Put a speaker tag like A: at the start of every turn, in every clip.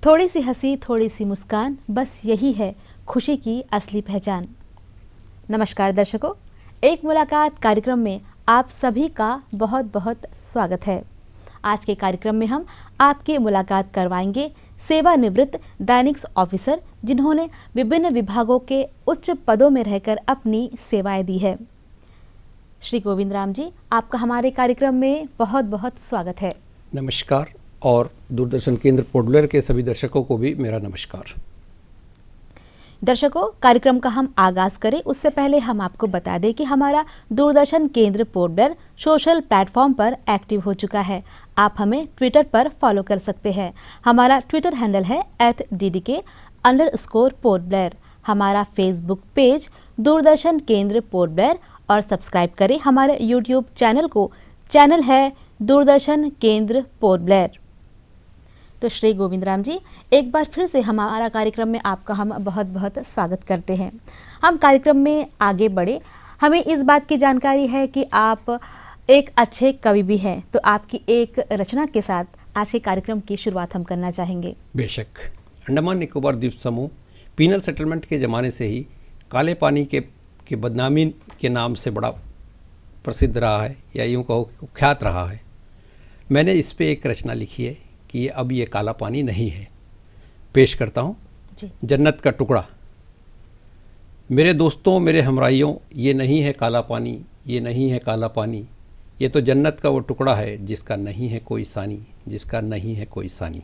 A: थोड़ी सी हंसी, थोड़ी सी मुस्कान, बस यही है खुशी की असली पहचान। नमस्कार दर्शकों, एक मुलाकात कार्यक्रम में आप सभी का बहुत बहुत स्वागत है। आज के कार्यक्रम में हम आपकी मुलाकात करवाएंगे सेवानिवृत्त दैनिक्स ऑफिसर, जिन्होंने विभिन्न विभागों के उच्च पदों में रहकर अपनी सेवाएं दी है। श्री गोविंद राम जी, आपका हमारे कार्यक्रम में बहुत बहुत स्वागत है।
B: नमस्कार, और दूरदर्शन केंद्र पोर्ट ब्लेयर के सभी दर्शकों को भी मेरा नमस्कार।
A: दर्शकों, कार्यक्रम का हम आगाज करें उससे पहले हम आपको बता दें कि हमारा Doordarshan Kendra Port Blair social platform पर एक्टिव हो चुका है। आप हमें ट्विटर पर फॉलो कर सकते हैं। हमारा ट्विटर हैंडल है @ddk_पोर्ट ब्लेयर। हमारा Facebook page Doordarshan Kendra Port Blair और सब्सक्राइब करें हमारे यूट्यूब चैनल को। चैनल है दूरदर्शन केंद्र पोर्ट ब्लेयर। तो श्री गोविंद राम जी, एक बार फिर से हमारा कार्यक्रम में आपका हम बहुत बहुत स्वागत करते हैं। हम कार्यक्रम में आगे बढ़े, हमें इस बात की जानकारी है कि आप एक अच्छे कवि भी हैं, तो आपकी एक रचना के साथ आज के कार्यक्रम की शुरुआत हम करना चाहेंगे।
B: बेशक। अंडमान निकोबार द्वीप समूह पीनल सेटलमेंट के ज़माने से ही काले पानी के बदनामी के नाम से बड़ा प्रसिद्ध रहा है, या यूँ कहो कि कुख्यात रहा है। मैंने इस पे एक रचना लिखी है कि अब ये काला पानी नहीं है। पेश करता हूँ। जन्नत का टुकड़ा। मेरे दोस्तों, मेरे हमराइयों, ये नहीं है काला पानी, ये नहीं है काला पानी, ये तो जन्नत का वो टुकड़ा है जिसका नहीं है कोई सानी, जिसका नहीं है कोई सानी।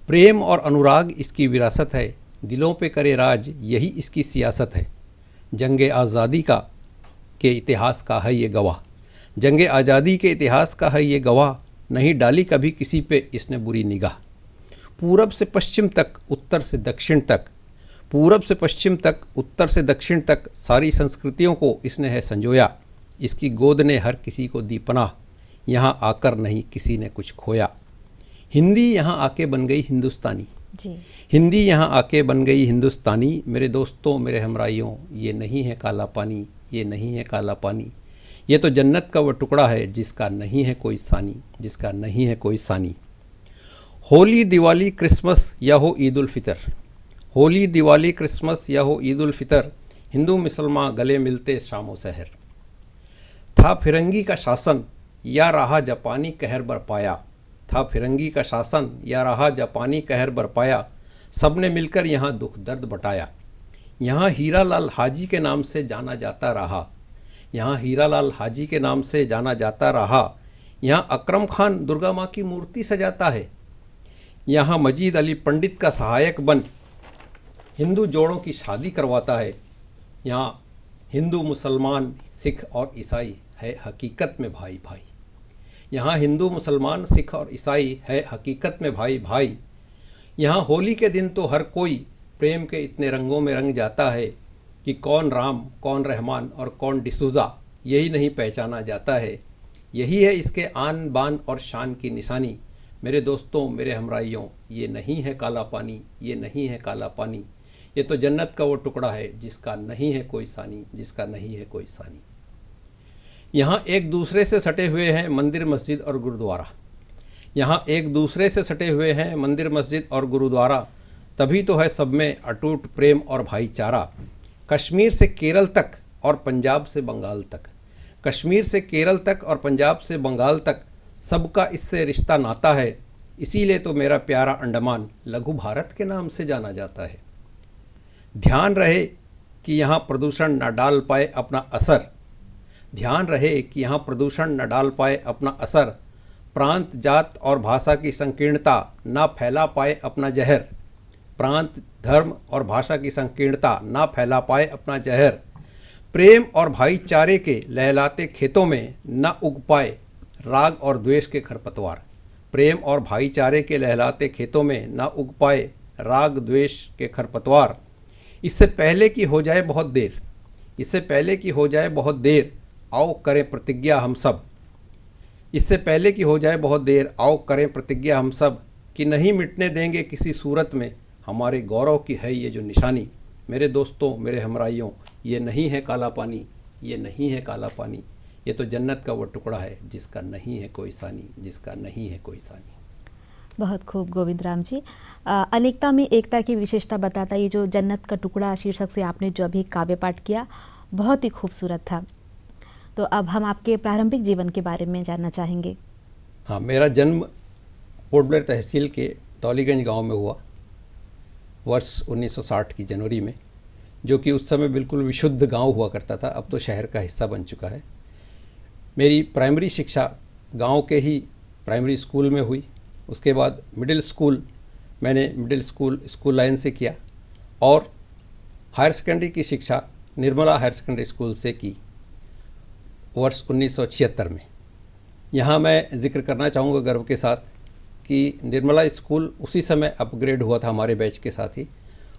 B: प्रेम और अनुराग इसकी विरासत है, दिलों पे करे राज यही इसकी सियासत है। जंगे आज़ादी के इतिहास का है ये गवाह, जंगे आज़ादी के इतिहास का है ये गवाह, नहीं डाली कभी किसी पे इसने बुरी निगाह। पूरब से पश्चिम तक, उत्तर से दक्षिण तक, पूरब से पश्चिम तक, उत्तर से दक्षिण तक सारी संस्कृतियों को इसने है संजोया। इसकी गोद ने हर किसी को दी पनाह, यहाँ आकर नहीं किसी ने कुछ खोया। हिंदी यहाँ आके बन गई हिंदुस्तानी जी। हिंदी यहाँ आके बन गई हिंदुस्तानी। मेरे दोस्तों, मेरे हमराइयों, ये नहीं है काला पानी, ये नहीं है काला पानी, ये तो जन्नत का वो टुकड़ा है जिसका नहीं है कोई सानी, जिसका नहीं है कोई सानी। होली, दिवाली, क्रिसमस या हो ईद उल फितर, होली, दिवाली, क्रिसमस या हो ईद उल फितर, हिंदू मुसलमान गले मिलते शामो सहर। था फिरंगी का शासन या रहा जापानी कहर बरपाया, था फिरंगी का शासन या रहा जापानी कहर बरपाया, सबने मिलकर यहाँ दुख दर्द बटाया। यहाँ हीरा लाल हाजी के नाम से जाना जाता रहा, यहाँ हीरा लाल हाजी के नाम से जाना जाता रहा। यहाँ अकरम खान दुर्गा माँ की मूर्ति सजाता है, यहाँ मजीद अली पंडित का सहायक बन हिंदू जोड़ों की शादी करवाता है। यहाँ हिंदू, मुसलमान, सिख और ईसाई है हकीकत में भाई भाई, यहाँ हिंदू, मुसलमान, सिख और ईसाई है हकीकत में भाई भाई। यहाँ होली के दिन तो हर कोई प्रेम के इतने रंगों में रंग जाता है कि कौन राम, कौन रहमान और कौन डिसूज़ा यही नहीं पहचाना जाता है। यही है इसके आन बान और शान की निशानी। मेरे दोस्तों, मेरे हमराइयों, ये नहीं है काला पानी, ये नहीं है काला पानी, ये तो जन्नत का वो टुकड़ा है जिसका नहीं है कोई सानी, जिसका नहीं है कोई सानी। यहाँ एक दूसरे से सटे हुए हैं मंदिर, मस्जिद और गुरुद्वारा, यहाँ एक दूसरे से सटे हुए हैं मंदिर, मस्जिद और गुरुद्वारा, तभी तो है सब में अटूट प्रेम और भाईचारा। कश्मीर से केरल तक और पंजाब से बंगाल तक, कश्मीर से केरल तक और पंजाब से बंगाल तक सबका इससे रिश्ता नाता है। इसीलिए तो मेरा प्यारा अंडमान लघु भारत के नाम से जाना जाता है। ध्यान रहे कि यहाँ प्रदूषण न डाल पाए अपना असर, ध्यान रहे कि यहाँ प्रदूषण न डाल पाए अपना असर। प्रांत, जात और भाषा की संकीर्णता न फैला पाए अपना जहर, प्रांत, धर्म और भाषा की संकीर्णता ना फैला पाए अपना जहर। प्रेम और भाईचारे के लहलाते खेतों में ना उग पाए राग और द्वेष के खरपतवार, प्रेम और भाईचारे के लहलाते खेतों में ना उग पाए राग द्वेष के खरपतवार। इससे पहले कि हो जाए बहुत देर, इससे पहले कि हो जाए बहुत देर, आओ करें प्रतिज्ञा हम सब, इससे पहले कि हो जाए बहुत देर, आओ करें प्रतिज्ञा हम सब कि नहीं मिटने देंगे किसी सूरत में हमारे गौरव की है ये जो निशानी। मेरे दोस्तों, मेरे हमराइयों, ये नहीं है काला पानी, ये नहीं है काला पानी, ये तो जन्नत का वो टुकड़ा है जिसका नहीं है कोई सानी, जिसका नहीं है कोई सानी।
A: बहुत खूब गोविंद राम जी। अनेकता में एकता की विशेषता बताता ये जो जन्नत का टुकड़ा शीर्षक से आपने जो अभी काव्य पाठ किया, बहुत ही खूबसूरत था। तो अब हम आपके प्रारंभिक जीवन के बारे में जानना चाहेंगे।
B: हाँ, मेरा जन्म पोर्ट ब्लेयर तहसील के टॉलीगंज गांव में हुआ वर्ष 1960 की जनवरी में, जो कि उस समय बिल्कुल विशुद्ध गांव हुआ करता था, अब तो शहर का हिस्सा बन चुका है। मेरी प्राइमरी शिक्षा गांव के ही प्राइमरी स्कूल में हुई। उसके बाद मिडिल स्कूल मैंने मिडिल स्कूल लाइन से किया और हायर सेकेंडरी की शिक्षा निर्मला हायर सेकेंडरी स्कूल से की वर्ष 1976 में। यहाँ मैं जिक्र करना चाहूँगा गर्व के साथ कि निर्मला स्कूल उसी समय अपग्रेड हुआ था हमारे बैच के साथ ही,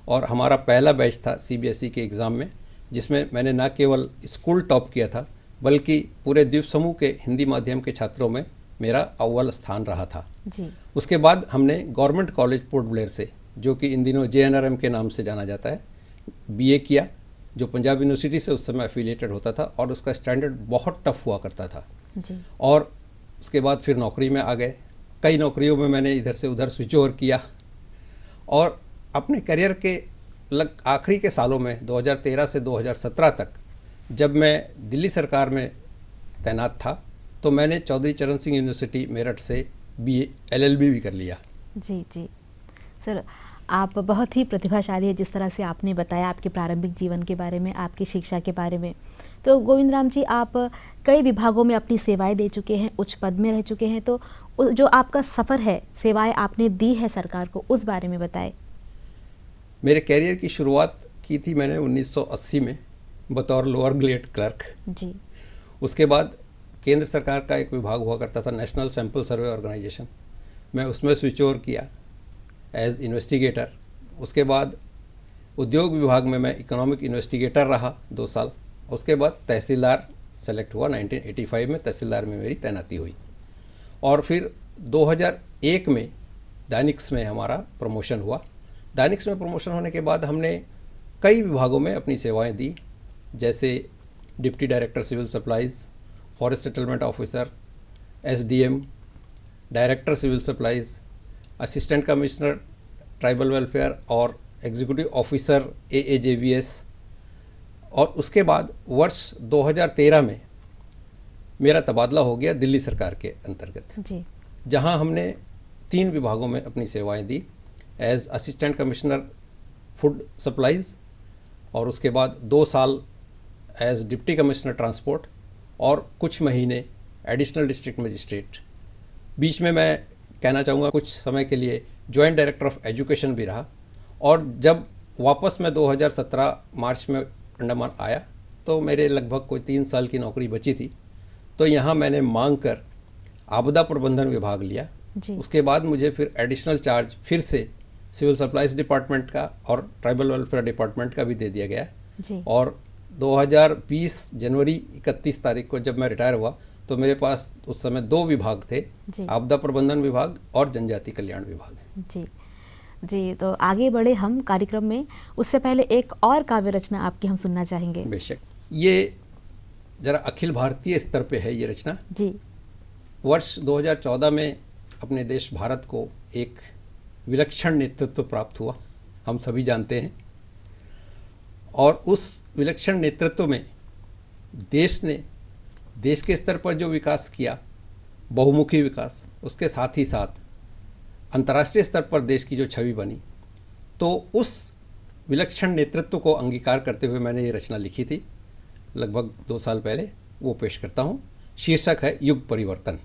B: और हमारा पहला बैच था सीबीएसई के एग्ज़ाम में, जिसमें मैंने न केवल स्कूल टॉप किया था बल्कि पूरे द्वीप समूह के हिंदी माध्यम के छात्रों में मेरा अव्वल स्थान रहा था
A: जी।
B: उसके बाद हमने गवर्नमेंट कॉलेज पोर्ट ब्लेयर से, जो कि इन दिनों JNRM के नाम से जाना जाता है, BA किया, जो पंजाब यूनिवर्सिटी से उस समय एफिलिएटेड होता था और उसका स्टैंडर्ड बहुत टफ हुआ करता था
A: जी।
B: और उसके बाद फिर नौकरी में आ गए। कई नौकरियों में मैंने इधर से उधर स्विच ओवर किया और अपने करियर के आखिरी के सालों में 2013 से 2017 तक जब मैं दिल्ली सरकार में तैनात था तो मैंने चौधरी चरण सिंह यूनिवर्सिटी मेरठ से BA LLB भी कर लिया।
A: जी जी सर, आप बहुत ही प्रतिभाशाली है। जिस तरह से आपने बताया आपके प्रारंभिक जीवन के बारे में, आपकी शिक्षा के बारे में, तो गोविंद राम जी आप कई विभागों में अपनी सेवाएं दे चुके हैं, उच्च पद में रह चुके हैं, तो जो आपका सफ़र है, सेवाएं आपने दी है सरकार को, उस बारे में बताएं।
B: मेरे कैरियर की शुरुआत की थी मैंने 1980 में बतौर लोअर ग्रेड क्लर्क
A: जी।
B: उसके बाद केंद्र सरकार का एक विभाग हुआ करता था नेशनल सैंपल सर्वे ऑर्गेनाइजेशन, मैं उसमें स्विच ओवर किया एज इन्वेस्टिगेटर। उसके बाद उद्योग विभाग में मैं इकोनॉमिक इन्वेस्टिगेटर रहा 2 साल। उसके बाद तहसीलदार सेलेक्ट हुआ, 1985 में तहसीलदार में मेरी तैनाती हुई और फिर 2001 में डायनिक्स में हमारा प्रमोशन हुआ। डायनिक्स में प्रमोशन होने के बाद हमने कई विभागों में अपनी सेवाएं दी, जैसे deputy director civil supplies, forest settlement officer, SDM, director civil supplies, assistant commissioner tribal welfare और एग्जीक्यूटिव ऑफिसर AAJBS। और उसके बाद वर्ष 2013 में मेरा तबादला हो गया दिल्ली सरकार के अंतर्गत जी, जहां हमने 3 विभागों में अपनी सेवाएं दी as assistant commissioner food supplies और उसके बाद 2 साल एज डिप्टी कमिश्नर ट्रांसपोर्ट और कुछ महीने एडिशनल डिस्ट्रिक्ट मजिस्ट्रेट। बीच में मैं कहना चाहूँगा कुछ समय के लिए जॉइंट डायरेक्टर ऑफ एजुकेशन भी रहा। और जब वापस मैं 2017 मार्च में अंडमान आया तो मेरे लगभग कोई 3 साल की नौकरी बची थी, तो यहाँ मैंने मांग कर आपदा प्रबंधन विभाग लिया जी। उसके बाद मुझे फिर एडिशनल चार्ज फिर से सिविल सप्लाईज डिपार्टमेंट का और ट्राइबल वेलफेयर डिपार्टमेंट का भी दे दिया गया जी। और 2020 जनवरी 31 तारीख को जब मैं रिटायर हुआ तो मेरे पास उस समय 2 विभाग थे, आपदा प्रबंधन विभाग और जनजाति कल्याण विभाग
A: जी जी। तो आगे बढ़े हम कार्यक्रम में, उससे पहले एक और काव्य रचना आपकी हम सुनना चाहेंगे।
B: बेशक, ये जरा अखिल भारतीय स्तर पे है ये रचना जी। वर्ष 2014 में अपने देश भारत को एक विलक्षण नेतृत्व प्राप्त हुआ, हम सभी जानते हैं, और उस विलक्षण नेतृत्व में देश ने देश के स्तर पर जो विकास किया, बहुमुखी विकास, उसके साथ ही साथ अंतर्राष्ट्रीय स्तर पर देश की जो छवि बनी, तो उस विलक्षण नेतृत्व को अंगीकार करते हुए मैंने ये रचना लिखी थी लगभग 2 साल पहले, वो पेश करता हूँ। शीर्षक है युग परिवर्तन।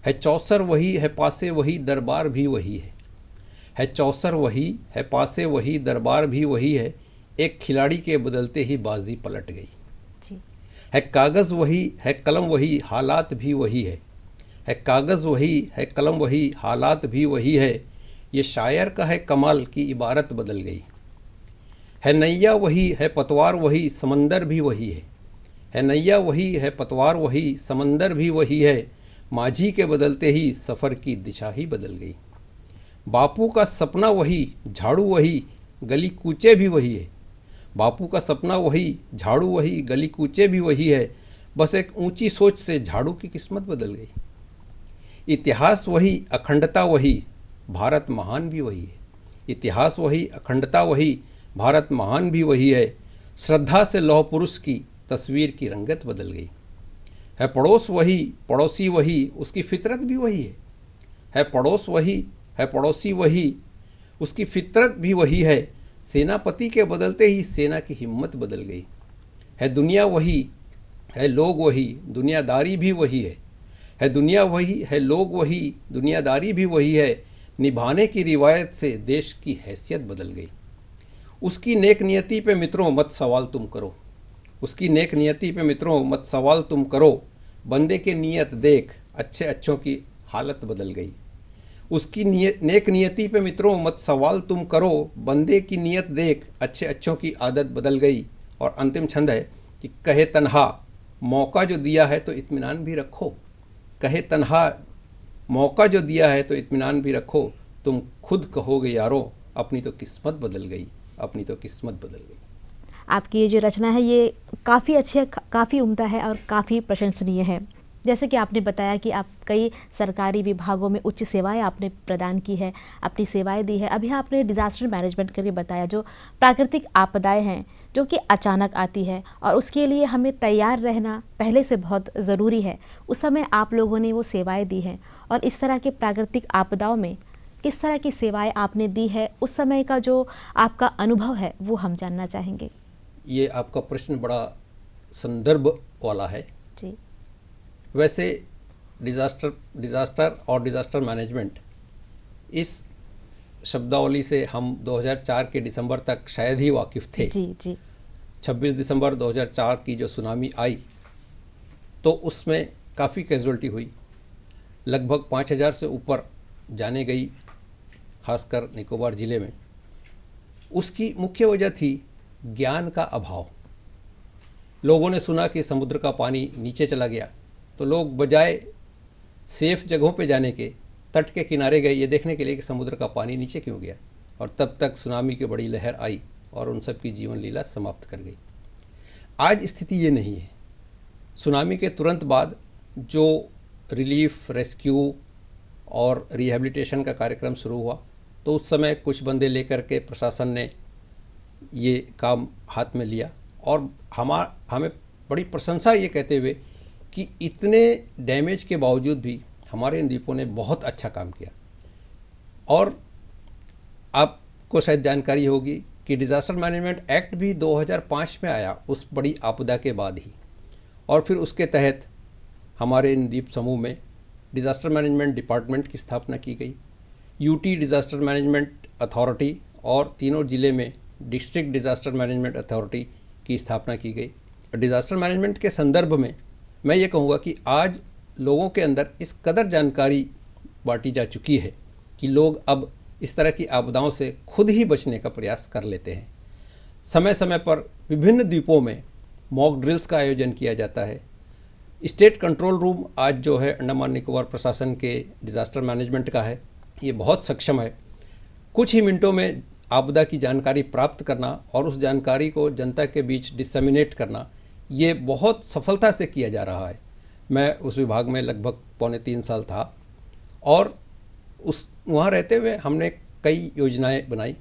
B: है चौसर वही, है पासे वही, दरबार भी वही है चौसर वही, है पासे वही, दरबार भी वही है, एक खिलाड़ी के बदलते ही बाजी पलट गई जी। है कागज़ वही, है कलम वही, हालात भी वही है कागज़ वही, है कलम वही, हालात भी वही है, ये शायर का है कमाल की इबारत बदल गई। है नैया वही, है पतवार वही, समंदर भी वही है नैया वही, है पतवार वही, समंदर भी वही है, माझी के बदलते ही सफ़र की दिशा ही बदल गई। बापू का सपना वही, झाड़ू वही, गली कूचे भी वही है बापू का सपना वही, झाड़ू वही, गली कूचे भी वही है, बस एक ऊंची सोच से झाड़ू की किस्मत बदल गई। इतिहास वही, अखंडता वही, भारत महान भी वही है। इतिहास वही, अखंडता वही, भारत महान भी वही है। श्रद्धा से लौह पुरुष की तस्वीर की रंगत बदल गई। है पड़ोस वही, पड़ोसी वही, उसकी फितरत भी वही है। है पड़ोस वही, है पड़ोसी वही, उसकी फितरत भी वही है। सेनापति के बदलते ही सेना की हिम्मत बदल गई। है दुनिया वही, है लोग वही, दुनियादारी भी वही है। है दुनिया वही, है लोग वही, दुनियादारी भी वही है। निभाने की रिवायत से देश की हैसियत बदल गई। उसकी नेक नियति पे मित्रों मत सवाल तुम करो। उसकी नेक नियति पे मित्रों मत सवाल तुम करो। बंदे के नियत देख, अच्छे अच्छों की हालत बदल गई। उसकी नेक नियति पे मित्रों मत सवाल तुम करो। बंदे की नियत देख, अच्छे अच्छों की आदत बदल गई। और अंतिम छंद है कि कहे तन्हा, मौका जो दिया है तो इत्मीनान भी रखो। कहे तन्हा, मौका जो दिया है तो इत्मीनान भी रखो। तुम खुद कहोगे यारो, अपनी तो किस्मत बदल गई, अपनी तो किस्मत बदल गई।
A: आपकी ये जो रचना है ये काफ़ी अच्छी है, काफ़ी उम्दा है और काफ़ी प्रशंसनीय है। जैसे कि आपने बताया कि आप कई सरकारी विभागों में उच्च सेवाएं आपने प्रदान की है, अपनी सेवाएं दी है। अभी आपने डिज़ास्टर मैनेजमेंट करके बताया, जो प्राकृतिक आपदाएं हैं जो कि अचानक आती है और उसके लिए हमें तैयार रहना पहले से बहुत ज़रूरी है। उस समय आप लोगों ने वो सेवाएं दी हैं और इस तरह के प्राकृतिक आपदाओं में किस तरह की सेवाएं आपने दी है, उस समय का जो आपका अनुभव है वो हम जानना चाहेंगे।
B: ये आपका प्रश्न बड़ा संदर्भ वाला है
A: जी।
B: वैसे डिज़ास्टर और डिज़ास्टर मैनेजमेंट इस शब्दावली से हम 2004 के दिसंबर तक शायद ही वाकिफ़ थे।
A: जी जी।
B: 26 दिसंबर 2004 की जो सुनामी आई तो उसमें काफ़ी कैजुअल्टी हुई, लगभग 5000 से ऊपर जाने गई, खासकर निकोबार ज़िले में। उसकी मुख्य वजह थी ज्ञान का अभाव। लोगों ने सुना कि समुद्र का पानी नीचे चला गया तो लोग बजाय सेफ जगहों पे जाने के तट के किनारे गए ये देखने के लिए कि समुद्र का पानी नीचे क्यों गया, और तब तक सुनामी की बड़ी लहर आई और उन सब की जीवन लीला समाप्त कर गई। आज स्थिति ये नहीं है। सुनामी के तुरंत बाद जो रिलीफ, रेस्क्यू और रिहैबिलिटेशन का कार्यक्रम शुरू हुआ तो उस समय कुछ बंदे लेकर के प्रशासन ने ये काम हाथ में लिया और हमें बड़ी प्रशंसा ये कहते हुए कि इतने डैमेज के बावजूद भी हमारे इन द्वीपों ने बहुत अच्छा काम किया। और आपको शायद जानकारी होगी कि डिज़ास्टर मैनेजमेंट एक्ट भी 2005 में आया उस बड़ी आपदा के बाद ही, और फिर उसके तहत हमारे इन द्वीप समूह में डिज़ास्टर मैनेजमेंट डिपार्टमेंट की स्थापना की गई, यूटी डिज़ास्टर मैनेजमेंट अथॉरिटी और तीनों ज़िले में डिस्ट्रिक्ट डिज़ास्टर मैनेजमेंट अथॉरिटी की स्थापना की गई। डिज़ास्टर मैनेजमेंट के संदर्भ में मैं ये कहूँगा कि आज लोगों के अंदर इस कदर जानकारी बांटी जा चुकी है कि लोग अब इस तरह की आपदाओं से खुद ही बचने का प्रयास कर लेते हैं। समय समय पर विभिन्न द्वीपों में मॉक ड्रिल्स का आयोजन किया जाता है। स्टेट कंट्रोल रूम आज जो है अंडमान निकोबार प्रशासन के डिज़ास्टर मैनेजमेंट का है, ये बहुत सक्षम है। कुछ ही मिनटों में आपदा की जानकारी प्राप्त करना और उस जानकारी को जनता के बीच डिसेमिनेट करना, ये बहुत सफलता से किया जा रहा है। मैं उस विभाग में लगभग 3.25 साल था और उस वहाँ रहते हुए हमने कई योजनाएं बनाई।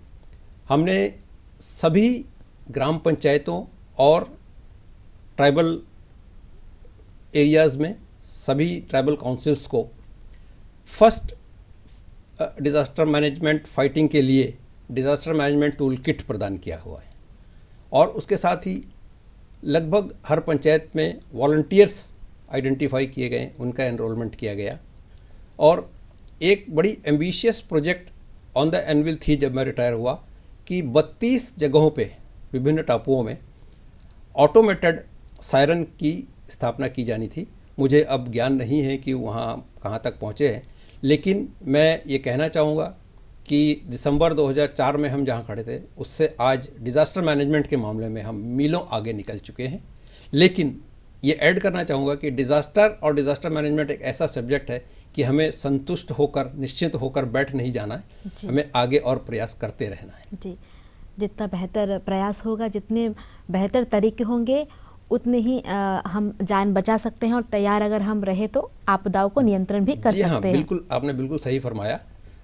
B: हमने सभी ग्राम पंचायतों और ट्राइबल एरियाज़ में सभी ट्राइबल काउंसिल्स को फर्स्ट डिज़ास्टर मैनेजमेंट फाइटिंग के लिए डिज़ास्टर मैनेजमेंट टूल किट प्रदान किया हुआ है। और उसके साथ ही लगभग हर पंचायत में वॉलंटियर्स आइडेंटिफाई किए गए, उनका एनरोलमेंट किया गया। और एक बड़ी ambitious project on the anvil थी जब मैं रिटायर हुआ कि 32 जगहों पे विभिन्न टापुओं में ऑटोमेटेड सायरन की स्थापना की जानी थी। मुझे अब ज्ञान नहीं है कि वहाँ कहाँ तक पहुँचे हैं, लेकिन मैं ये कहना चाहूँगा कि दिसंबर 2004 में हम जहाँ खड़े थे उससे आज डिज़ास्टर मैनेजमेंट के मामले में हम मीलों आगे निकल चुके हैं। लेकिन ये ऐड करना चाहूँगा कि डिज़ास्टर और डिज़ास्टर मैनेजमेंट एक ऐसा सब्जेक्ट है कि हमें संतुष्ट होकर, निश्चिंत होकर बैठ नहीं जाना है, हमें आगे और प्रयास करते रहना है।
A: जी, जितना बेहतर प्रयास होगा, जितने बेहतर तरीके होंगे, उतने ही हम जान बचा सकते हैं, और तैयार अगर हम रहे तो आपदाओं को नियंत्रण भी कर
B: जी हाँ,
A: सकते हैं।
B: बिल्कुल, आपने बिल्कुल सही फरमाया।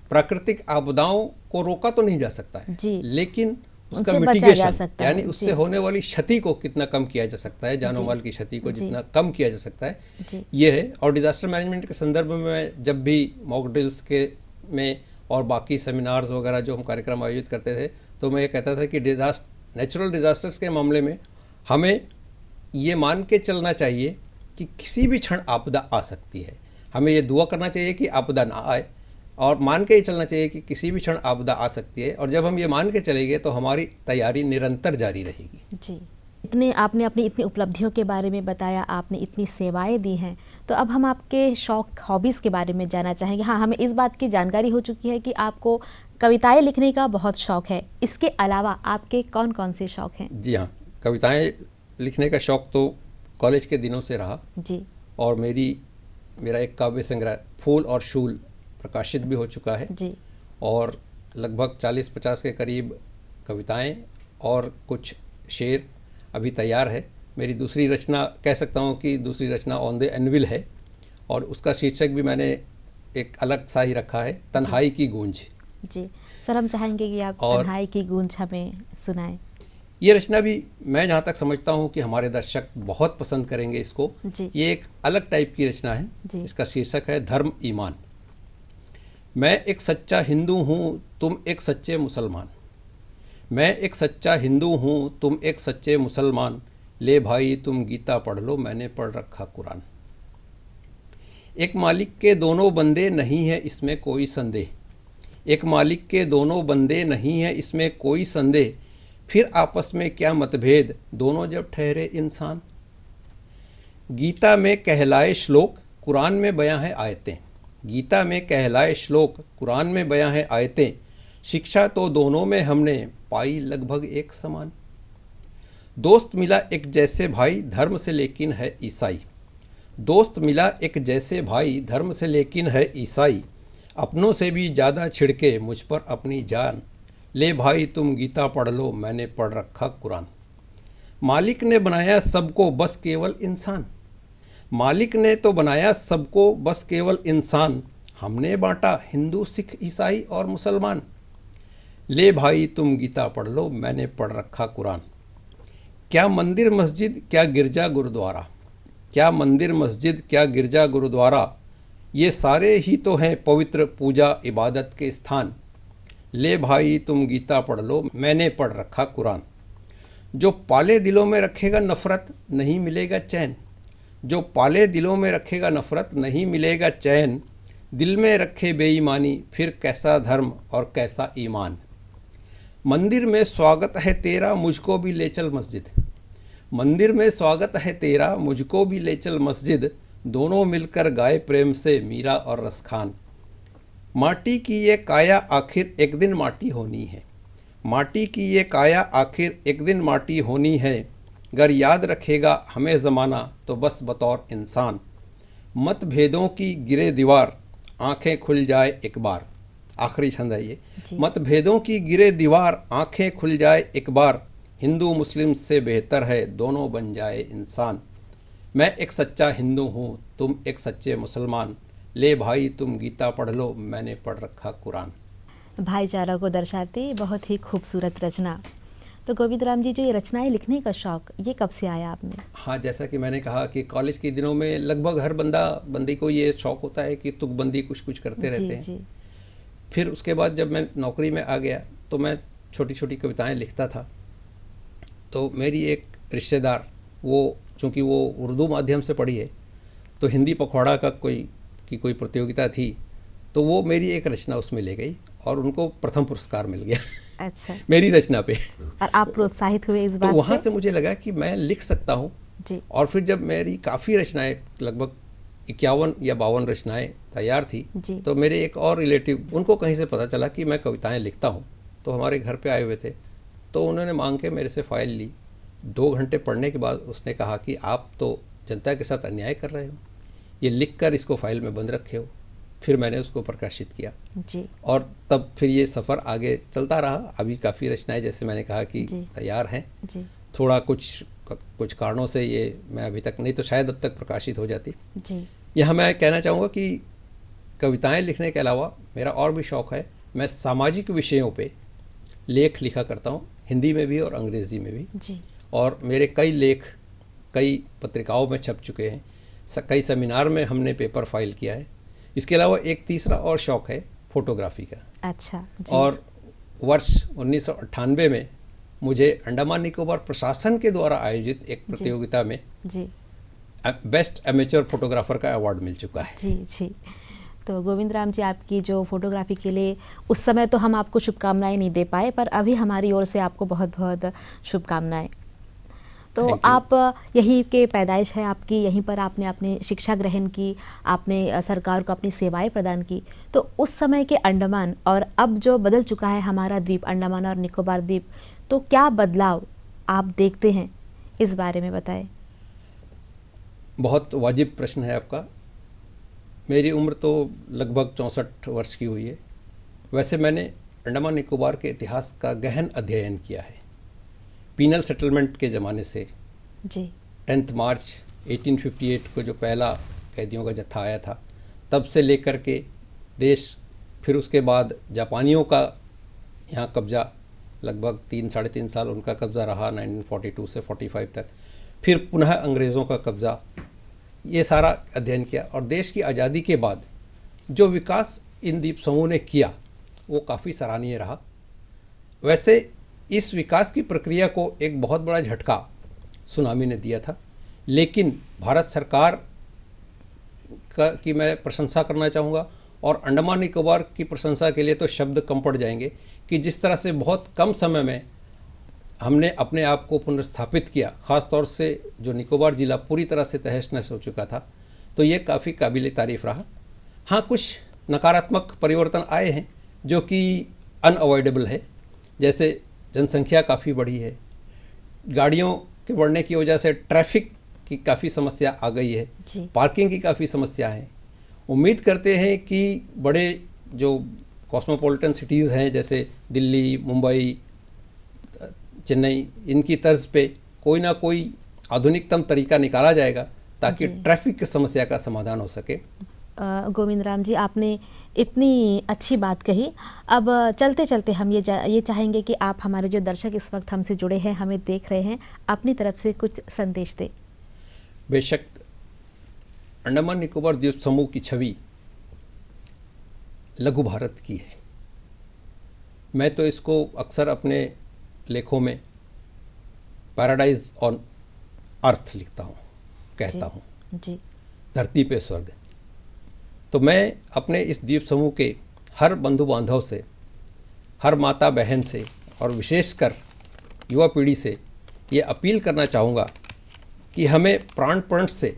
B: प्राकृतिक आपदाओं को रोका तो नहीं जा सकता है
A: जी,
B: लेकिन उसका
A: उनसे बचा जा
B: मिटिगेशन
A: सकता है।
B: यानी उससे
A: जी,
B: होने वाली क्षति को कितना कम किया जा सकता है, जानो
A: जी,
B: माल की क्षति को
A: जी,
B: जितना कम किया जा सकता है,
A: जी,
B: ये है। और डिजास्टर मैनेजमेंट के संदर्भ में मैं जब भी मॉक ड्रिल्स के में और बाकी सेमिनार्स वगैरह जो हम कार्यक्रम आयोजित करते थे, तो मैं ये कहता था कि नेचुरल डिजास्टर्स के मामले में हमें ये मान के चलना चाहिए कि किसी भी क्षण आपदा आ सकती है। हमें ये दुआ करना चाहिए कि आपदा ना आए, और मान के ही चलना चाहिए कि किसी भी क्षण आपदा आ सकती है। और जब हम ये मान के चलेंगे तो हमारी तैयारी निरंतर जारी रहेगी।
A: जी। इतने आपने अपनी इतनी उपलब्धियों के बारे में बताया, आपने इतनी सेवाएं दी हैं, तो अब हम आपके शौक, हॉबीज़ के बारे में जानना चाहेंगे। हाँ, हमें इस बात की जानकारी हो चुकी है कि आपको कविताएं लिखने का बहुत शौक है। इसके अलावा आपके कौन कौन से शौक हैं?
B: जी हाँ, कविताएं लिखने का शौक़ तो कॉलेज के दिनों से रहा।
A: जी,
B: और मेरा एक काव्य संग्रह फूल और शूल प्रकाशित भी हो चुका है।
A: जी,
B: और लगभग 40-50 के करीब कविताएं और कुछ शेर अभी तैयार है। मेरी दूसरी रचना, कह सकता हूँ कि दूसरी रचना ऑन द एनविल है, और उसका शीर्षक भी मैंने एक अलग सा ही रखा है, तन्हाई की गूंज।
A: जी। सर, हम चाहेंगे कि आप
B: और
A: तन्हाई की गूंज हमें सुनाएं।
B: ये रचना भी मैं जहाँ तक समझता हूँ कि हमारे दर्शक बहुत पसंद करेंगे इसको।
A: जी,
B: ये एक अलग टाइप की रचना है।
A: जी।
B: इसका शीर्षक है धर्म ईमान। मैं एक सच्चा हिंदू हूँ, तुम एक सच्चे मुसलमान। मैं एक सच्चा हिंदू हूँ, तुम एक सच्चे मुसलमान। ले भाई तुम गीता पढ़ लो, मैंने पढ़ रखा कुरान। एक मालिक के दोनों बंदे, नहीं है इसमें कोई संदेह। एक मालिक के दोनों बंदे, नहीं है इसमें कोई संदेह। फिर आपस में क्या मतभेद, दोनों जब ठहरे इंसान। गीता में कहलाए श्लोक, कुरान में बयां है आयतें। गीता में कहलाए श्लोक, कुरान में बयां है आयतें। शिक्षा तो दोनों में हमने पाई लगभग एक समान। दोस्त मिला एक जैसे भाई, धर्म से लेकिन है ईसाई। दोस्त मिला एक जैसे भाई, धर्म से लेकिन है ईसाई। अपनों से भी ज़्यादा छिड़के मुझ पर अपनी जान। ले भाई तुम गीता पढ़ लो, मैंने पढ़ रखा कुरान। मालिक ने बनाया सबको, बस केवल इंसान। मालिक ने तो बनाया सबको, बस केवल इंसान। हमने बांटा हिंदू, सिख, ईसाई और मुसलमान। ले भाई तुम गीता पढ़ लो, मैंने पढ़ रखा कुरान। क्या मंदिर मस्जिद, क्या गिरजा गुरुद्वारा। क्या मंदिर मस्जिद, क्या गिरजा गुरुद्वारा। ये सारे ही तो हैं पवित्र पूजा इबादत के स्थान। ले भाई तुम गीता पढ़ लो, मैंने पढ़ रखा कुरान। जो पाले दिलों में रखेगा नफ़रत, नहीं मिलेगा चैन। जो पाले दिलों में रखेगा नफ़रत, नहीं मिलेगा चैन। दिल में रखे बेईमानी, फिर कैसा धर्म और कैसा ईमान। मंदिर में स्वागत है तेरा, मुझको भी ले चल मस्जिद। मंदिर में स्वागत है तेरा, मुझको भी ले चल मस्जिद। दोनों मिलकर गाए प्रेम से मीरा और रसखान। माटी की ये काया आखिर एक दिन माटी होनी है। माटी की ये काया आखिर एक दिन माटी होनी है। गर याद रखेगा हमें ज़माना, तो बस बतौर इंसान। मतभेदों की गिरे दीवार, आंखें खुल जाए एक बार। आखिरी छंद है ये। मतभेदों की गिरे दीवार, आंखें खुल जाए एक बार। हिंदू मुस्लिम से बेहतर है, दोनों बन जाए इंसान। मैं एक सच्चा हिंदू हूँ, तुम एक सच्चे मुसलमान। ले भाई तुम गीता पढ़ लो, मैंने पढ़ रखा कुरान।
A: भाईचारा को दर्शाती बहुत ही खूबसूरत रचना। तो गोविंद राम जी, जो ये रचनाएं लिखने का शौक़, ये कब से आया आप में?
B: हाँ, जैसा कि मैंने कहा कि कॉलेज के दिनों में लगभग हर बंदी को ये शौक़ होता है कि तुकबंदी कुछ करते रहते हैं। फिर उसके बाद जब मैं नौकरी में आ गया तो मैं छोटी छोटी कविताएं लिखता था। तो मेरी एक रिश्तेदार, वो चूँकि वो उर्दू माध्यम से पढ़ी है, तो हिंदी पखवाड़ा का कोई प्रतियोगिता थी, तो वो मेरी एक रचना उसमें ले गई और उनको प्रथम पुरस्कार मिल गया।
A: अच्छा।
B: मेरी रचना पे।
A: और आप प्रोत्साहित हुए इस बात
B: तो वहाँ से मुझे लगा कि मैं लिख सकता हूँ
A: जी।
B: और फिर जब मेरी काफ़ी रचनाएं, लगभग 51 या 52 रचनाएं तैयार थी, तो मेरे एक और रिलेटिव, उनको कहीं से पता चला कि मैं कविताएं लिखता हूँ, तो हमारे घर पे आए हुए थे। तो उन्होंने मांग के मेरे से फाइल ली। 2 घंटे पढ़ने के बाद उसने कहा कि आप तो जनता के साथ अन्याय कर रहे हो, ये लिख कर इसको फाइल में बंद रखे हो। फिर मैंने उसको प्रकाशित किया
A: जी।
B: और तब फिर ये सफ़र आगे चलता रहा। अभी काफ़ी रचनाएं, जैसे मैंने कहा कि तैयार हैं।
A: जी।
B: थोड़ा कुछ कुछ कारणों से ये मैं अभी तक, नहीं तो शायद अब तक प्रकाशित हो जाती।
A: जी।
B: यहाँ मैं कहना चाहूँगा कि कविताएं लिखने के अलावा मेरा और भी शौक़ है, मैं सामाजिक विषयों पे लेख लिखा करता हूँ, हिंदी में भी और अंग्रेज़ी में भी।
A: जी।
B: और मेरे कई लेख कई पत्रिकाओं में छप चुके हैं, कई सेमिनार में हमने पेपर फाइल किया है। इसके अलावा एक तीसरा और शौक़ है फोटोग्राफी का।
A: अच्छा जी।
B: और वर्ष 1998 में मुझे अंडमान निकोबार प्रशासन के द्वारा आयोजित एक प्रतियोगिता में
A: जी
B: बेस्ट एमेच्योर फोटोग्राफर का अवार्ड मिल चुका है।
A: जी जी। तो गोविंद राम जी, आपकी जो फोटोग्राफी के लिए उस समय तो हम आपको शुभकामनाएं नहीं दे पाए, पर अभी हमारी ओर से आपको बहुत बहुत शुभकामनाएं। तो आप यहीं के पैदाइश है आपकी, यहीं पर आपने अपनी शिक्षा ग्रहण की, आपने सरकार को अपनी सेवाएं प्रदान की। तो उस समय के अंडमान और अब जो बदल चुका है हमारा द्वीप अंडमान और निकोबार द्वीप, तो क्या बदलाव आप देखते हैं, इस बारे में बताएं।
B: बहुत वाजिब प्रश्न है आपका। मेरी उम्र तो लगभग 64 वर्ष की हुई है। वैसे मैंने अंडमान निकोबार के इतिहास का गहन अध्ययन किया है, पीनल सेटलमेंट के ज़माने से
A: जी।
B: 10 मार्च 1858 को जो पहला कैदियों का जत्था आया था, तब से लेकर के देश, फिर उसके बाद जापानियों का यहाँ कब्ज़ा, लगभग 3-3.5 साल उनका कब्ज़ा रहा 1942 से 45 तक, फिर पुनः अंग्रेज़ों का कब्ज़ा, ये सारा अध्ययन किया। और देश की आज़ादी के बाद जो विकास इन द्वीप समूह ने किया वो काफ़ी सराहनीय रहा। वैसे इस विकास की प्रक्रिया को एक बहुत बड़ा झटका सुनामी ने दिया था, लेकिन भारत सरकार की मैं प्रशंसा करना चाहूँगा, और अंडमान निकोबार की प्रशंसा के लिए तो शब्द कम पड़ जाएंगे कि जिस तरह से बहुत कम समय में हमने अपने आप को पुनर्स्थापित किया, ख़ास तौर से जो निकोबार ज़िला पूरी तरह से तहस नहस हो चुका था, तो ये काफ़ी काबिल तारीफ़ रहा। हाँ, कुछ नकारात्मक परिवर्तन आए हैं जो कि अनअवॉइडेबल है, जैसे जनसंख्या काफ़ी बढ़ी है, गाड़ियों के बढ़ने की वजह से ट्रैफिक की काफ़ी समस्या आ गई है, पार्किंग की काफ़ी समस्या है। उम्मीद करते हैं कि बड़े जो कॉस्मोपॉलिटन सिटीज़ हैं जैसे दिल्ली, मुंबई, चेन्नई, इनकी तर्ज पे कोई ना कोई आधुनिकतम तरीका निकाला जाएगा ताकि ट्रैफिक की समस्या का समाधान हो सके।
A: गोविंद राम जी, आपने इतनी अच्छी बात कही। अब चलते चलते हम ये चाहेंगे कि आप हमारे जो दर्शक इस वक्त हमसे जुड़े हैं, हमें देख रहे हैं, अपनी तरफ से कुछ संदेश दें।
B: बेशक, अंडमान निकोबार द्वीप समूह की छवि लघु भारत की है। मैं तो इसको अक्सर अपने लेखों में पैराडाइज ऑन अर्थ लिखता हूँ, कहता हूँ
A: जी।
B: धरती पे स्वर्ग। तो मैं अपने इस द्वीप समूह के हर बंधु बांधव से, हर माता बहन से और विशेषकर युवा पीढ़ी से ये अपील करना चाहूँगा कि हमें प्राणपण से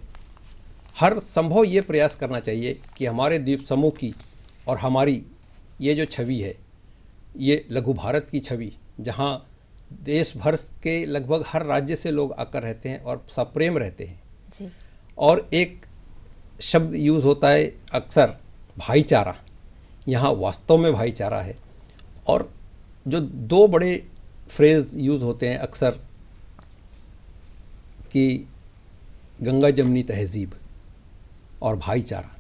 B: हर संभव ये प्रयास करना चाहिए कि हमारे द्वीप समूह की और हमारी ये जो छवि है, ये लघु भारत की छवि, जहाँ देश भर के लगभग हर राज्य से लोग आकर रहते हैं और सप्रेम रहते हैं
A: जी।
B: और एक शब्द यूज़ होता है अक्सर, भाईचारा। यहाँ वास्तव में भाईचारा है। और जो दो बड़े फ्रेज़ यूज़ होते हैं अक्सर कि गंगा जमनी तहज़ीब और भाईचारा,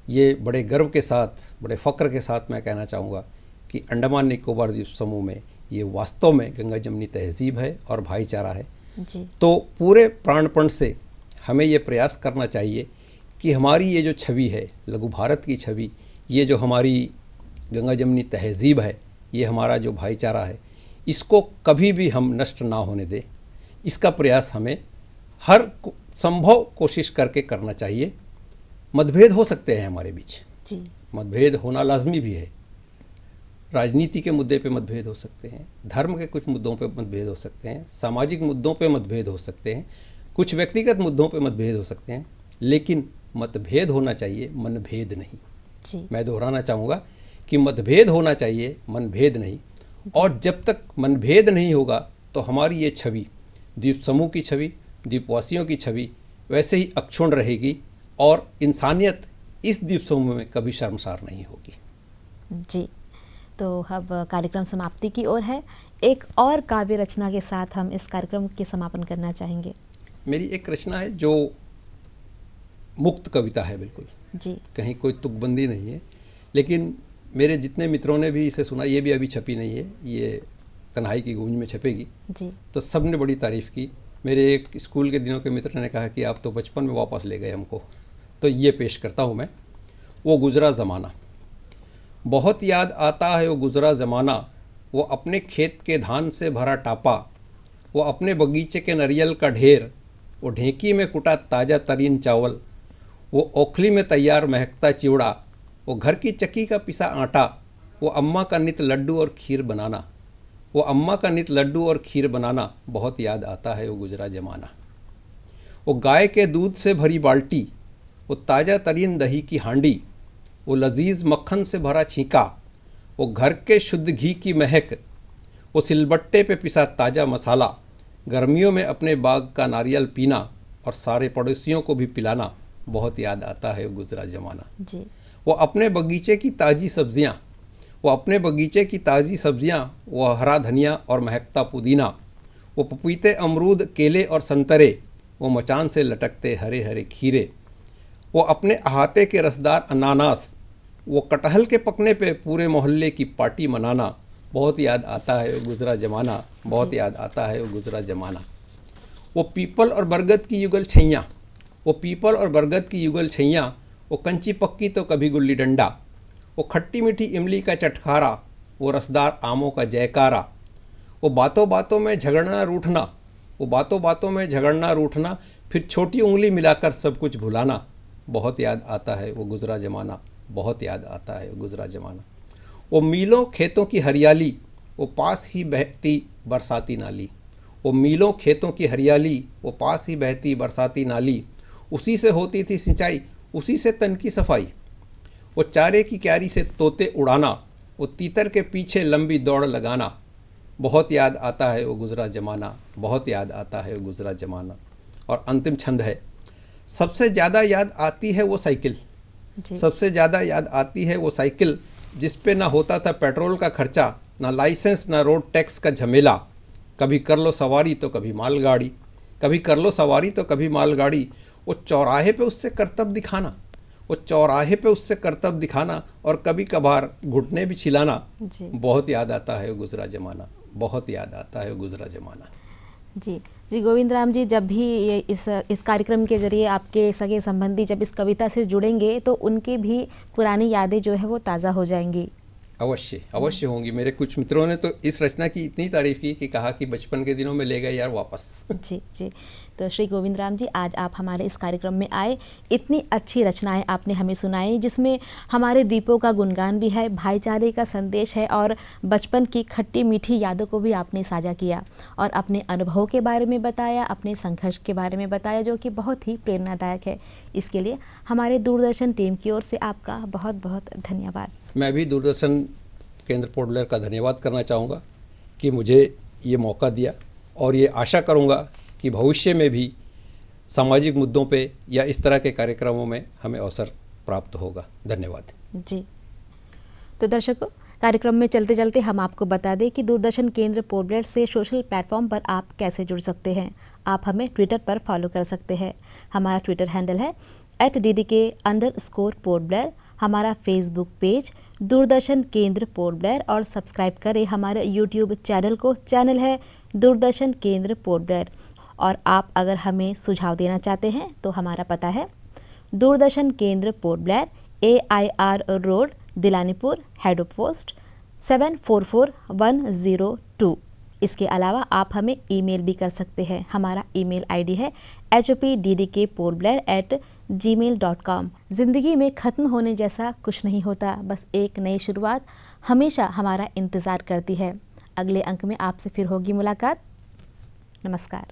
B: ये बड़े गर्व के साथ, बड़े फ़ख्र के साथ मैं कहना चाहूँगा कि अंडमान निकोबार द्वीप समूह में ये वास्तव में गंगा जमनी तहज़ीब है और भाईचारा है
A: जी।
B: तो पूरे प्राणपण से हमें ये प्रयास करना चाहिए कि हमारी ये जो छवि है, लघु भारत की छवि, ये जो हमारी गंगा जमनी तहज़ीब है, ये हमारा जो भाईचारा है, इसको कभी भी हम नष्ट ना होने दें। इसका प्रयास हमें हर संभव कोशिश करके करना चाहिए। मतभेद हो सकते हैं हमारे बीच
A: जी।
B: मतभेद होना लाजमी भी है। राजनीति के मुद्दे पे मतभेद हो सकते हैं, धर्म के कुछ मुद्दों पे मतभेद हो सकते हैं, सामाजिक मुद्दों पे मतभेद हो सकते हैं, कुछ व्यक्तिगत मुद्दों पे मतभेद हो सकते हैं, लेकिन मतभेद होना चाहिए, मनभेद नहीं
A: जी।
B: मैं दोहराना चाहूँगा कि मतभेद होना चाहिए, मनभेद नहीं। और जब तक मनभेद नहीं होगा तो हमारी ये छवि, द्वीप समूह की छवि, द्वीपवासियों की छवि वैसे ही अक्षुण्ण रहेगी और इंसानियत इस द्वीप समूह में कभी शर्मसार नहीं होगी।
A: जी। तो अब कार्यक्रम समाप्ति की ओर है। एक और काव्य रचना के साथ हम इस कार्यक्रम के समापन करना चाहेंगे।
B: मेरी एक रचना है जो मुक्त कविता है, बिल्कुल
A: जी।
B: कहीं कोई तुकबंदी नहीं है, लेकिन मेरे जितने मित्रों ने भी इसे सुना, ये भी अभी छपी नहीं है, ये तन्हाई की गूंज में छपेगी
A: जी।
B: तो सब ने बड़ी तारीफ़ की। मेरे एक स्कूल के दिनों के मित्र ने कहा कि आप तो बचपन में वापस ले गए हमको। तो ये पेश करता हूँ मैं। वो गुज़रा ज़माना। बहुत याद आता है वो गुज़रा ज़माना, वो अपने खेत के धान से भरा टापा, वो अपने बगीचे के नारियल का ढेर, वो ढेंकी में कुटा ताज़ा तरीन चावल, वो ओखली में तैयार महकता चिवड़ा, वो घर की चक्की का पिसा आटा, वो अम्मा का नित लड्डू और खीर बनाना, वो अम्मा का नित लड्डू और खीर बनाना, बहुत याद आता है वो गुजरा ज़माना। वो गाय के दूध से भरी बाल्टी, वो ताज़ा तरीन दही की हांडी, वो लजीज मक्खन से भरा छींका, वो घर के शुद्ध घी की महक, वो सिलबट्टे पे पिसा ताज़ा मसाला, गर्मियों में अपने बाग का नारियल पीना और सारे पड़ोसियों को भी पिलाना, बहुत याद आता है वो गुजरा ज़माना।
A: जी।
B: वो अपने बगीचे की ताज़ी सब्जियाँ, वो अपने बगीचे की ताज़ी सब्जियाँ, वो हरा धनिया और महकता पुदीना, वो पपीते अमरूद केले और संतरे, वो मचान से लटकते हरे हरे खीरे, वो अपने अहाते के रसदार अनानास, वो कटहल के पकने पे पूरे मोहल्ले की पार्टी मनाना, बहुत याद आता है वो गुजरा ज़माना, बहुत याद आता है वो गुजरा ज़माना। वो पीपल और बरगद की युगल छैयाँ, वो पीपल और बरगद की युगल छैयाँ, वो कंची पक्की तो कभी गुल्ली डंडा, वो खट्टी मीठी इमली का चटखारा, वो रसदार आमों का जयकारा, वो बातों बातों में झगड़ना रूठना, वो बातों बातों में झगड़ना रूठना, फिर छोटी उंगली मिलाकर सब कुछ भुलाना, बहुत याद आता है वो गुजरा ज़माना, बहुत याद आता है वो गुजरा ज़माना। वो मीलों खेतों की हरियाली, वो पास ही बहती बरसाती नाली, वो मीलों खेतों की हरियाली, वो पास ही बहती बरसाती नाली, उसी से होती थी सिंचाई, उसी से तन की सफाई, वो चारे की क्यारी से तोते उड़ाना, वो तीतर के पीछे लंबी दौड़ लगाना, बहुत याद आता है वो गुजरा ज़माना, बहुत याद आता है वो गुजरा ज़माना। और अंतिम छंद है, सबसे ज़्यादा याद आती है वो साइकिल, सबसे ज़्यादा याद आती है वो साइकिल, जिस पे ना होता था पेट्रोल का खर्चा, ना लाइसेंस ना रोड टैक्स का झमेला, कभी कर लो सवारी तो कभी मालगाड़ी, कभी कर लो सवारी तो कभी मालगाड़ी, वो चौराहे पे उससे करतब दिखाना, वो चौराहे पे उससे करतब दिखाना, और कभी कभार घुटने भी छिलाना, बहुत याद आता है वो गुजरा ज़माना, बहुत याद आता है वो गुजरा ज़माना।
A: जी जी गोविंद राम जी, जब भी ये इस कार्यक्रम के जरिए आपके सगे संबंधी जब इस कविता से जुड़ेंगे तो उनकी भी पुरानी यादें जो है वो ताज़ा हो जाएंगी।
B: अवश्य अवश्य होंगी। मेरे कुछ मित्रों ने तो इस रचना की इतनी तारीफ़ की कि कहा कि बचपन के दिनों में ले गए यार वापस।
A: जी जी। तो श्री गोविंद राम जी, आज आप हमारे इस कार्यक्रम में आए, इतनी अच्छी रचनाएं आपने हमें सुनाई, जिसमें हमारे द्वीपों का गुणगान भी है, भाईचारे का संदेश है, और बचपन की खट्टी मीठी यादों को भी आपने साझा किया और अपने अनुभव के बारे में बताया, अपने संघर्ष के बारे में बताया, जो कि बहुत ही प्रेरणादायक है। इसके लिए हमारे दूरदर्शन टीम की ओर से आपका बहुत बहुत धन्यवाद।
B: मैं भी दूरदर्शन केंद्र पोर्ट ब्लेयर का धन्यवाद करना चाहूँगा कि मुझे ये मौका दिया, और ये आशा करूँगा कि भविष्य में भी सामाजिक मुद्दों पे या इस तरह के कार्यक्रमों में हमें अवसर प्राप्त होगा। धन्यवाद
A: जी। तो दर्शकों, कार्यक्रम में चलते चलते हम आपको बता दें कि दूरदर्शन केंद्र पोर्ट ब्लेयर से सोशल प्लेटफॉर्म पर आप कैसे जुड़ सकते हैं। आप हमें ट्विटर पर फॉलो कर सकते हैं। हमारा ट्विटर हैंडल है @DDK_पोर्ट ब्लेयर। हमारा Facebook page Doordarshan Kendra Port Blair, और सब्सक्राइब करें हमारे यूट्यूब चैनल को। चैनल है दूरदर्शन केंद्र पोर्ट ब्लेयर। और आप अगर हमें सुझाव देना चाहते हैं तो हमारा पता है Doordarshan Kendra Port Blair, AIR road, Dilanipur, head post 744102। इसके अलावा आप हमें ईमेल भी कर सकते हैं। हमारा ईमेल आईडी है hopddkportblair@gmail.com। ज़िंदगी में ख़त्म होने जैसा कुछ नहीं होता, बस एक नई शुरुआत हमेशा हमारा इंतज़ार करती है। अगले अंक में आपसे फिर होगी मुलाकात। नमस्कार।